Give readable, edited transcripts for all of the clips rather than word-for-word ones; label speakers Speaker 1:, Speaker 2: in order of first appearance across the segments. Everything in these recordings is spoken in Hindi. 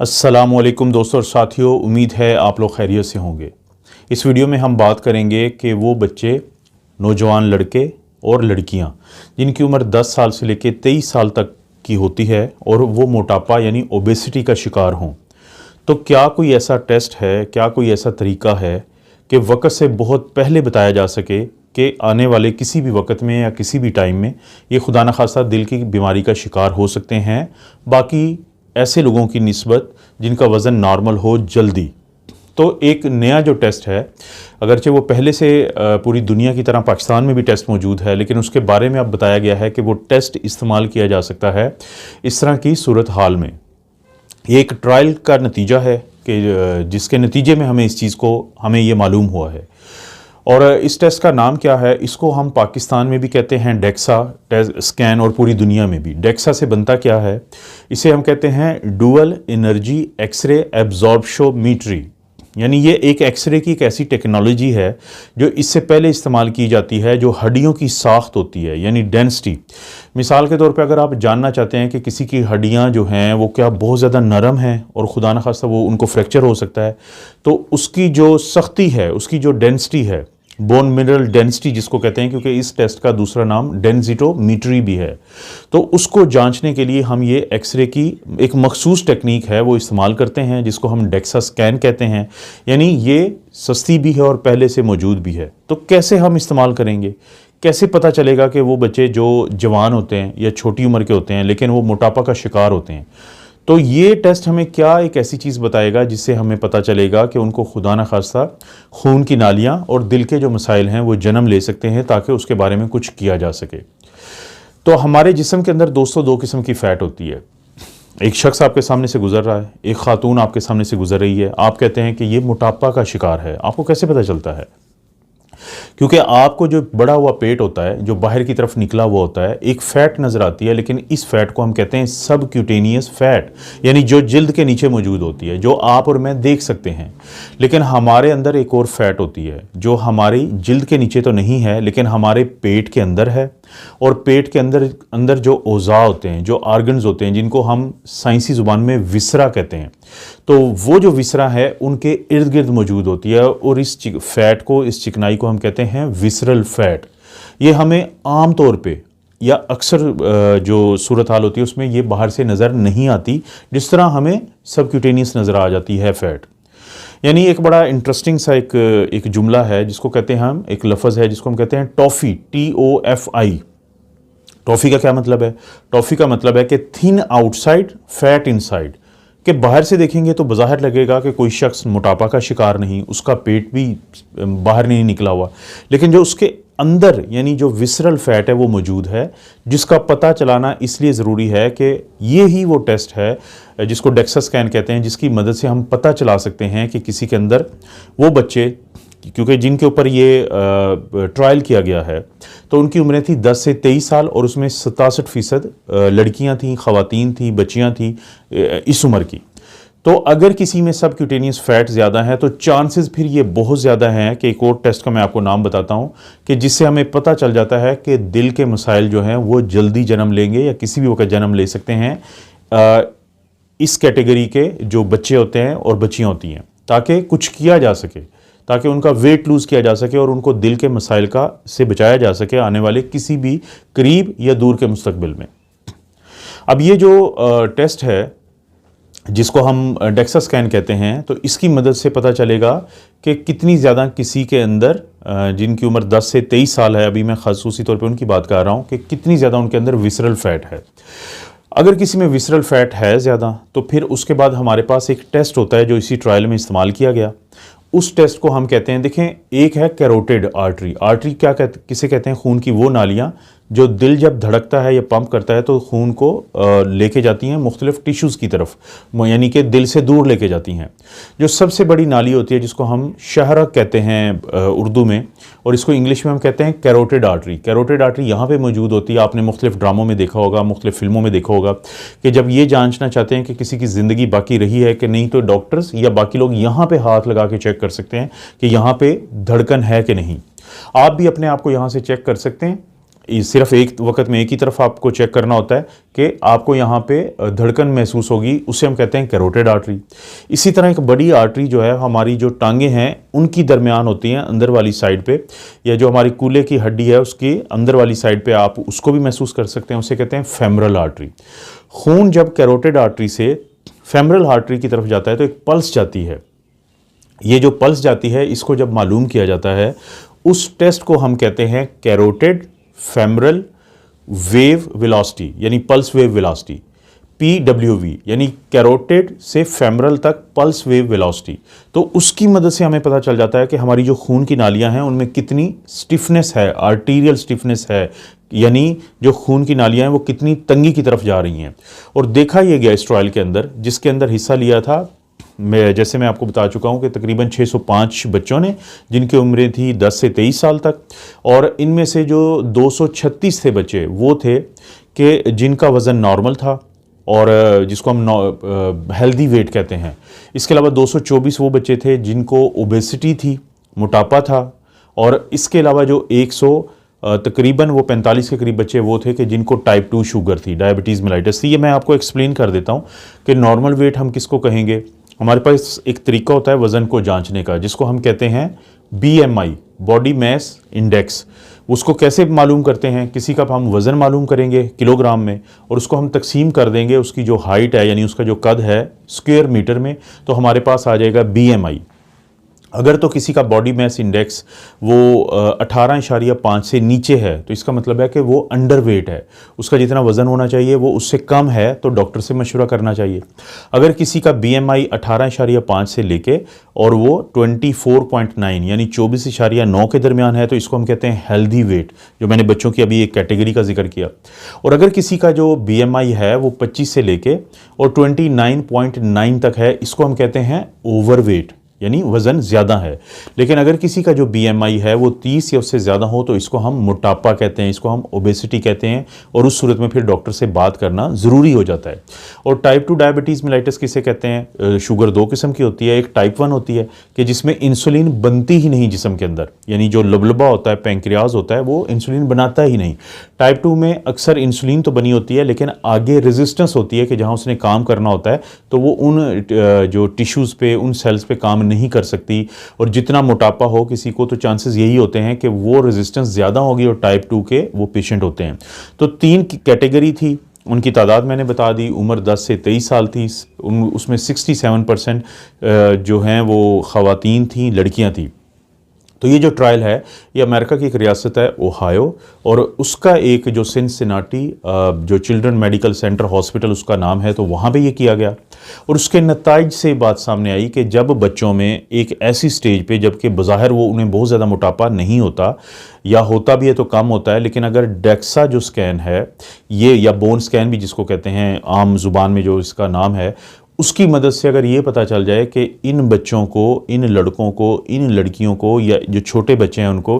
Speaker 1: अस्सलामुअलैकुम दोस्तों और साथियों, उम्मीद है आप लोग खैरियत से होंगे। इस वीडियो में हम बात करेंगे कि वो बच्चे, नौजवान लड़के और लड़कियां जिनकी उम्र 10 साल से लेकर 23 साल तक की होती है और वो मोटापा यानी ओबेसिटी का शिकार हों, तो क्या कोई ऐसा टेस्ट है, क्या कोई ऐसा तरीका है कि वक्त से बहुत पहले बताया जा सके कि आने वाले किसी भी वक्त में या किसी भी टाइम में ये खुदा न खास्ता दिल की बीमारी का शिकार हो सकते हैं, बाकी ऐसे लोगों की निस्बत जिनका वज़न नॉर्मल हो जल्दी। तो एक नया जो टेस्ट है, अगरचे वो पहले से पूरी दुनिया की तरह पाकिस्तान में भी टेस्ट मौजूद है, लेकिन उसके बारे में अब बताया गया है कि वो टेस्ट इस्तेमाल किया जा सकता है इस तरह की सूरत हाल में। ये एक ट्रायल का नतीजा है कि जिसके नतीजे में हमें ये मालूम हुआ है। और इस टेस्ट का नाम क्या है, इसको हम पाकिस्तान में भी कहते हैं डेक्सा टेस्ट स्कैन और पूरी दुनिया में भी। डेक्सा से बनता क्या है, इसे हम कहते हैं डुअल एनर्जी एक्सरे एब्जॉर्प्शोमीट्री, यानी ये एक एक्सरे की एक ऐसी टेक्नोलॉजी है जो इससे पहले इस्तेमाल की जाती है, जो हड्डियों की साख्त होती है यानी डेंसिटी। मिसाल के तौर पे अगर आप जानना चाहते हैं कि किसी की हड्डियां जो हैं वो क्या बहुत ज़्यादा नरम हैं और खुदा न खास्ता वो उनको फ्रैक्चर हो सकता है, तो उसकी जो सख्ती है, उसकी जो डेंसिटी है, बोन मिनरल डेंसिटी जिसको कहते हैं, क्योंकि इस टेस्ट का दूसरा नाम डेंसिटोमीट्री भी है, तो उसको जांचने के लिए हम ये एक्सरे की एक मखसूस टेक्निक है वो इस्तेमाल करते हैं, जिसको हम डेक्सा स्कैन कहते हैं। यानी ये सस्ती भी है और पहले से मौजूद भी है। तो कैसे हम इस्तेमाल करेंगे, कैसे पता चलेगा कि वो बच्चे जो जवान होते हैं या छोटी उम्र के होते हैं लेकिन वो मोटापा का शिकार होते हैं, तो ये टेस्ट हमें क्या एक ऐसी चीज़ बताएगा जिससे हमें पता चलेगा कि उनको खुदा न खास्ता खून की नालियाँ और दिल के जो मसाइल हैं वो जन्म ले सकते हैं, ताकि उसके बारे में कुछ किया जा सके। तो हमारे जिस्म के अंदर दोस्तों दो किस्म की फ़ैट होती है। एक शख्स आपके सामने से गुजर रहा है, एक खातून आपके सामने से गुजर रही है, आप कहते हैं कि ये मोटापा का शिकार है। आपको कैसे पता चलता है? क्योंकि आपको जो बड़ा हुआ पेट होता है, जो बाहर की तरफ निकला हुआ होता है, एक फ़ैट नज़र आती है, लेकिन इस फ़ैट को हम कहते हैं सबक्यूटेनियस फ़ैट, यानी जो जिल्द के नीचे मौजूद होती है, जो आप और मैं देख सकते हैं। लेकिन हमारे अंदर एक और फ़ैट होती है जो हमारी जिल्द के नीचे तो नहीं है, लेकिन हमारे पेट के अंदर है। और पेट के अंदर जो औज़ा होते हैं, जो आर्गन्स होते हैं, जिनको हम साइंसी ज़ुबान में विसरा कहते हैं, तो वो जो विसरा है उनके इर्द गिर्द मौजूद होती है, और इस फैट को, इस चिकनाई को हम कहते हैं विसरल फैट। ये हमें आम तौर पे या अक्सर जो सूरत हाल होती है उसमें ये बाहर से नज़र नहीं आती, जिस तरह हमें सबक्यूटेनियस नज़र आ जाती है फैट। यानी एक बड़ा इंटरेस्टिंग सा एक जुमला है जिसको कहते हैं हम, एक लफ्ज़ है जिसको हम कहते हैं टॉफ़ी, TOFI। टॉफ़ी का क्या मतलब है? टॉफ़ी का मतलब है कि थिन आउटसाइड फैट इनसाइड, कि बाहर से देखेंगे तो बाहर लगेगा कि कोई शख्स मोटापा का शिकार नहीं, उसका पेट भी बाहर नहीं निकला हुआ, लेकिन जो उसके अंदर यानी जो विसरल फैट है वो मौजूद है, जिसका पता चलाना इसलिए ज़रूरी है कि ये ही वो टेस्ट है जिसको डेक्सा स्कैन कहते हैं, जिसकी मदद से हम पता चला सकते हैं कि किसी के अंदर वो बच्चे, क्योंकि जिनके ऊपर ये ट्रायल किया गया है तो उनकी उम्रें थी 10 से 23 साल और उसमें 67% लड़कियां थीं, ख़वातीन थीं, बच्चियां थीं इस उम्र की। तो अगर किसी में सबक्यूटेनियस फैट ज़्यादा है तो चांसेस फिर ये बहुत ज़्यादा हैं कि एक और टेस्ट का मैं आपको नाम बताता हूँ कि जिससे हमें पता चल जाता है कि दिल के मसाइल जो हैं वो जल्दी जन्म लेंगे या किसी भी वक्त जन्म ले सकते हैं इस कैटेगरी के जो बच्चे होते हैं और बच्चियाँ होती हैं, ताकि कुछ किया जा सके, ताकि उनका वेट लूज़ किया जा सके और उनको दिल के मसाइल से बचाया जा सके आने वाले किसी भी करीब या दूर के मुस्तकबिल में। अब ये जो टेस्ट है जिसको हम डेक्सा स्कैन कहते हैं, तो इसकी मदद से पता चलेगा कि कितनी ज़्यादा किसी के अंदर जिनकी उम्र 10 से 23 साल है, अभी मैं खासूसी तौर पे उनकी बात कर रहा हूँ, कि कितनी ज़्यादा उनके अंदर विसरल फैट है। अगर किसी में विसरल फैट है ज़्यादा तो फिर उसके बाद हमारे पास एक टेस्ट होता है जो इसी ट्रायल में इस्तेमाल किया गया। उस टेस्ट को हम कहते हैं, देखें, एक है कैरोटिड आर्टरी। आर्टरी किसे कहते हैं? खून की वो नालियाँ जो दिल जब धड़कता है या पंप करता है तो खून को लेके जाती हैं मुख्तलिफ टिश्यूज़ की तरफ, यानी कि दिल से दूर लेके जाती हैं। जो सबसे बड़ी नाली होती है जिसको हम शहरक कहते हैं उर्दू में, और इसको इंग्लिश में हम कहते हैं कैरोटिड आर्टरी। कैरोटिड आर्टरी यहाँ पे मौजूद होती है। आपने मुख्तलिफ ड्रामों में देखा होगा, मुख्तलिफ फिल्मों में देखा होगा कि जब ये जांचना चाहते हैं कि किसी की ज़िंदगी बाकी रही है कि नहीं, तो डॉक्टर्स या बाकी लोग यहाँ पे हाथ लगा के चेक कर सकते हैं कि यहाँ पे धड़कन है कि नहीं। आप भी अपने आप को यहाँ से चेक कर सकते हैं सिर्फ एक वक्त में एक ही तरफ आपको चेक करना होता है कि आपको यहाँ पे धड़कन महसूस होगी, उसे हम कहते हैं कैरोटिड आर्टरी। इसी तरह एक बड़ी आर्टरी जो है हमारी जो टांगे हैं उनकी दरमियान होती हैं अंदर वाली साइड पे, या जो हमारी कूल्हे की हड्डी है उसकी अंदर वाली साइड पे आप उसको भी महसूस कर सकते हैं, उसे कहते हैं फेमरल आर्टरी। खून जब कैरोटिड आर्टरी से फेमरल आर्टरी की तरफ जाता है तो एक पल्स जाती है। ये जो पल्स जाती है इसको जब मालूम किया जाता है उस टेस्ट को हम कहते हैं कैरोटिड फेमरल वेव वेलोसिटी, यानी पल्स वेव वेलोसिटी, PWV, यानी कैरोटिड से फेमरल तक पल्स वेव वेलोसिटी। तो उसकी मदद से हमें पता चल जाता है कि हमारी जो खून की नालियां हैं उनमें कितनी स्टिफनेस है, आर्टीरियल स्टिफनेस है, यानी जो खून की नालियां हैं वो कितनी तंगी की तरफ जा रही हैं। और देखा यह गया इस ट्रायल के अंदर, जिसके अंदर हिस्सा लिया था जैसे मैं आपको बता चुका हूं कि तकरीबन 605 बच्चों ने, जिनकी उम्रें थी 10 से 23 साल तक, और इनमें से जो 236 थे बच्चे वो थे कि जिनका वज़न नॉर्मल था और जिसको हम हेल्दी वेट कहते हैं। इसके अलावा 224 वो बच्चे थे जिनको ओबेसिटी थी, मोटापा था, और इसके अलावा जो 100 तकरीबन वो 45 के करीब बच्चे वो थे कि जिनको टाइप 2 शुगर थी, डायबिटीज़ मेलाइटिस थी। ये मैं आपको एक्सप्लेन कर देता हूँ कि नॉर्मल वेट हम किसको कहेंगे। हमारे पास एक तरीका होता है वज़न को जांचने का, जिसको हम कहते हैं BMI, बॉडी मास इंडेक्स। उसको कैसे मालूम करते हैं, किसी का हम वज़न मालूम करेंगे किलोग्राम में और उसको हम तकसीम कर देंगे उसकी जो हाइट है, यानी उसका जो कद है स्क्वायर मीटर में, तो हमारे पास आ जाएगा BMI। अगर तो किसी का बॉडी मास इंडेक्स वो 18.5 से नीचे है तो इसका मतलब है कि वो अंडर वेट है, उसका जितना वज़न होना चाहिए वो उससे कम है, तो डॉक्टर से मशवरा करना चाहिए। अगर किसी का BMI 18.5 से लेके और वो 24.9 यानी 24.9 के दरमियान है तो इसको हम कहते हैं हेल्दी वेट, जो मैंने बच्चों की अभी एक कैटेगरी का जिक्र किया। और अगर किसी का जो BMI है वो 25 से लेके और 29.9 तक है, इसको हम कहते हैं ओवरवेट, यानी वज़न ज़्यादा है। लेकिन अगर किसी का जो BMI है वो 30 या उससे ज़्यादा हो तो इसको हम मोटापा कहते हैं, इसको हम ओबेसिटी कहते हैं, और उस सूरत में फिर डॉक्टर से बात करना ज़रूरी हो जाता है। और टाइप 2 डायबिटीज़ मेलाइटिस किसे कहते हैं, शुगर 2 किस्म की होती है। एक टाइप 1 होती है कि जिसमें इंसुलिन बनती ही नहीं जिस्म के अंदर, यानी जो लबलबा होता है, पैंक्रियाज होता है, वो इंसुलिन बनाता ही नहीं। टाइप 2 में अक्सर इंसुलिन तो बनी होती है लेकिन आगे रेजिस्टेंस होती है कि जहाँ उसने काम करना होता है तो वो उन जो टिश्यूज़ पे, उन सेल्स पे काम नहीं कर सकती। और जितना मोटापा हो किसी को तो चांसेस यही होते हैं कि वो रेजिस्टेंस ज़्यादा होगी और टाइप 2 के वो पेशेंट होते हैं। तो 3 कैटेगरी थी, उनकी तादाद मैंने बता दी। उम्र 10 से 23 साल थी, उसमें 67% जो हैं वो ख़वातीन थी, लड़कियां थी। तो ये जो ट्रायल है ये अमेरिका की एक रियासत है ओहायो, और उसका एक जो सिनसिनाटी जो चिल्ड्रन मेडिकल सेंटर हॉस्पिटल उसका नाम है, तो वहाँ पे ये किया गया। और उसके नताइज से बात सामने आई कि जब बच्चों में एक ऐसी स्टेज पे, जबकि बज़ाहिर वो उन्हें बहुत ज़्यादा मोटापा नहीं होता या होता भी है तो कम होता है, लेकिन अगर डेक्सा जो स्कैन है ये, या बोन स्कैन भी जिसको कहते हैं आम ज़ुबान में जो इसका नाम है, उसकी मदद से अगर ये पता चल जाए कि इन बच्चों को, इन लड़कों को, इन लड़कियों को, या जो छोटे बच्चे हैं उनको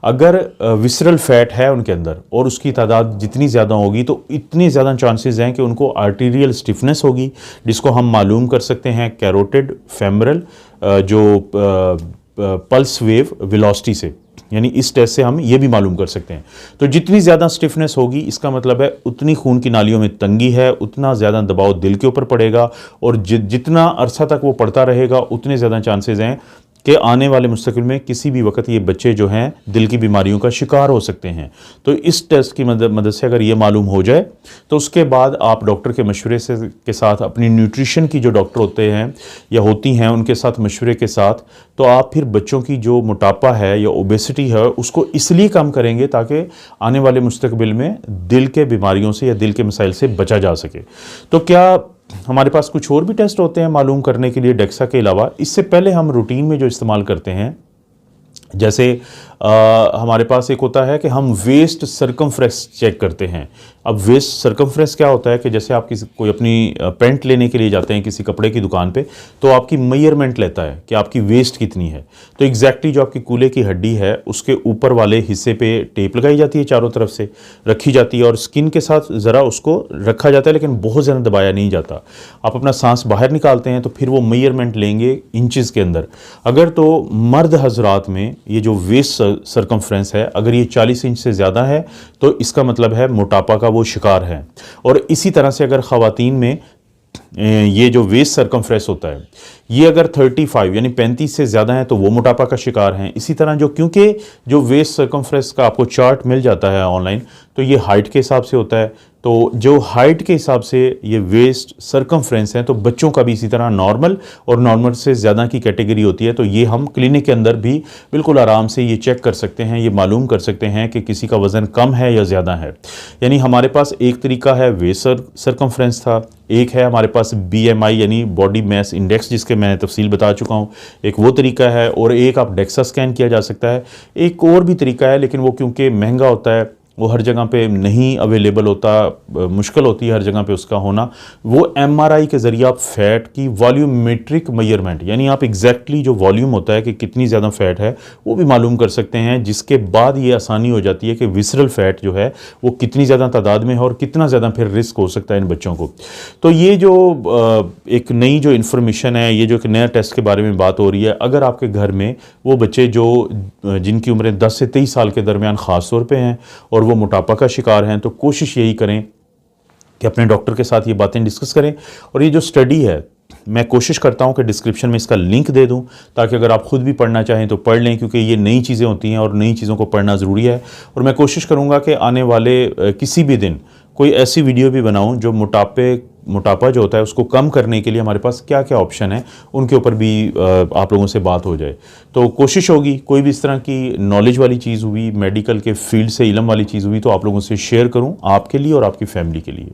Speaker 1: अगर विसरल फैट है उनके अंदर और उसकी तादाद जितनी ज़्यादा होगी तो इतनी ज़्यादा चांसेस हैं कि उनको आर्टीरियल स्टिफनेस होगी, जिसको हम मालूम कर सकते हैं कैरोटिड फेमरल जो पल्स वेव वेलोसिटी से, यानी इस टेस्ट से हम ये भी मालूम कर सकते हैं। तो जितनी ज़्यादा स्टिफनेस होगी इसका मतलब है उतनी खून की नालियों में तंगी है, उतना ज़्यादा दबाव दिल के ऊपर पड़ेगा, और जितना अरसा तक वो पड़ता रहेगा उतने ज़्यादा चांसेस हैं कि आने वाले मुस्तक़बिल में किसी भी वक्त ये बच्चे जो हैं दिल की बीमारियों का शिकार हो सकते हैं। तो इस टेस्ट की मदद से अगर ये मालूम हो जाए तो उसके बाद आप डॉक्टर के मशवरे से के साथ, अपनी न्यूट्रिशन की जो डॉक्टर होते हैं या होती हैं उनके साथ मशवरे के साथ, तो आप फिर बच्चों की जो मोटापा है या ओबेसिटी है उसको इसलिए कम करेंगे ताकि आने वाले मुस्तक़बिल में दिल के बीमारियों से या दिल के मसाइल से बचा जा सके। तो क्या हमारे पास कुछ और भी टेस्ट होते हैं मालूम करने के लिए डेक्सा के अलावा? इससे पहले हम रूटीन में जो इस्तेमाल करते हैं, जैसे हमारे पास एक होता है कि हम वेस्ट सरकमफ्रेंस चेक करते हैं, अब वेस्ट सरकमफ्रेंस क्या होता है कि जैसे आप किसी कोई अपनी पेंट लेने के लिए जाते हैं किसी कपड़े की दुकान पे, तो आपकी मेजरमेंट लेता है कि आपकी वेस्ट कितनी है। तो एग्जैक्टली जो आपकी कूल्हे की हड्डी है उसके ऊपर वाले हिस्से पे टेप लगाई जाती है, चारों तरफ से रखी जाती है और स्किन के साथ ज़रा उसको रखा जाता है, लेकिन बहुत ज़्यादा दबाया नहीं जाता। आप अपना सांस बाहर निकालते हैं तो फिर वो मेजरमेंट लेंगे इंचज़ के अंदर। अगर तो मर्द हजरात में ये जो वेस्ट सरकमफ्रेंस है अगर ये 40 इंच से ज़्यादा है तो इसका मतलब है मोटापा का वो शिकार है। और इसी तरह से अगर ख़वातीन में ये जो वेस्ट सरकमफ्रेंस होता है ये अगर 35 यानी 35 से ज़्यादा है तो वो मोटापा का शिकार हैं। इसी तरह जो क्योंकि जो वेस्ट सरकमफ्रेंस का आपको चार्ट मिल जाता है ऑनलाइन, तो ये हाइट के हिसाब से होता है। तो जो हाइट के हिसाब से ये वेस्ट सरकमफ्रेंस है तो बच्चों का भी इसी तरह नॉर्मल और नॉर्मल से ज़्यादा की कैटेगरी होती है। तो ये हम क्लिनिक के अंदर भी बिल्कुल आराम से ये चेक कर सकते हैं, ये मालूम कर सकते हैं कि किसी का वज़न कम है या ज़्यादा है। यानी हमारे पास एक तरीका है वेस्ट सरकमफ्रेंस था, एक है हमारे पास BMI यानी बॉडी मास इंडेक्स जिसके मैं तफसील बता चुका हूँ, एक वो तरीका है, और एक आप डेक्सा स्कैन किया जा सकता है। एक और भी तरीका है लेकिन वो क्योंकि महंगा होता है, वो हर जगह पे नहीं अवेलेबल होता, मुश्किल होती है हर जगह पे उसका होना। वो MRI के ज़रिए आप फ़ैट की वॉल्यूमेट्रिक मेजरमेंट यानी आप एग्जैक्टली जो वॉल्यूम होता है कि कितनी ज़्यादा फ़ैट है वो भी मालूम कर सकते हैं, जिसके बाद ये आसानी हो जाती है कि विसरल फ़ैट जो है वो कितनी ज़्यादा तादाद में है और कितना ज़्यादा फिर रिस्क हो सकता है इन बच्चों को। तो ये जो एक नई जो इन्फॉर्मेशन है, ये जो एक नया टेस्ट के बारे में बात हो रही है, अगर आपके घर में वो बच्चे जो जिनकी उम्रें 10 से 23 साल के दरमियान ख़ास तौर पर हैं और वो मोटापा का शिकार हैं, तो कोशिश यही करें कि अपने डॉक्टर के साथ ये बातें डिस्कस करें। और ये जो स्टडी है मैं कोशिश करता हूं कि डिस्क्रिप्शन में इसका लिंक दे दूं ताकि अगर आप खुद भी पढ़ना चाहें तो पढ़ लें, क्योंकि ये नई चीज़ें होती हैं और नई चीज़ों को पढ़ना ज़रूरी है। और मैं कोशिश करूंगा कि आने वाले किसी भी दिन कोई ऐसी वीडियो भी बनाऊं जो मोटापा जो होता है उसको कम करने के लिए हमारे पास क्या क्या ऑप्शन है उनके ऊपर भी आप लोगों से बात हो जाए। तो कोशिश होगी कोई भी इस तरह की नॉलेज वाली चीज़ हुई, मेडिकल के फील्ड से इल्म वाली चीज़ हुई तो आप लोगों से शेयर करूं, आपके लिए और आपकी फैमिली के लिए।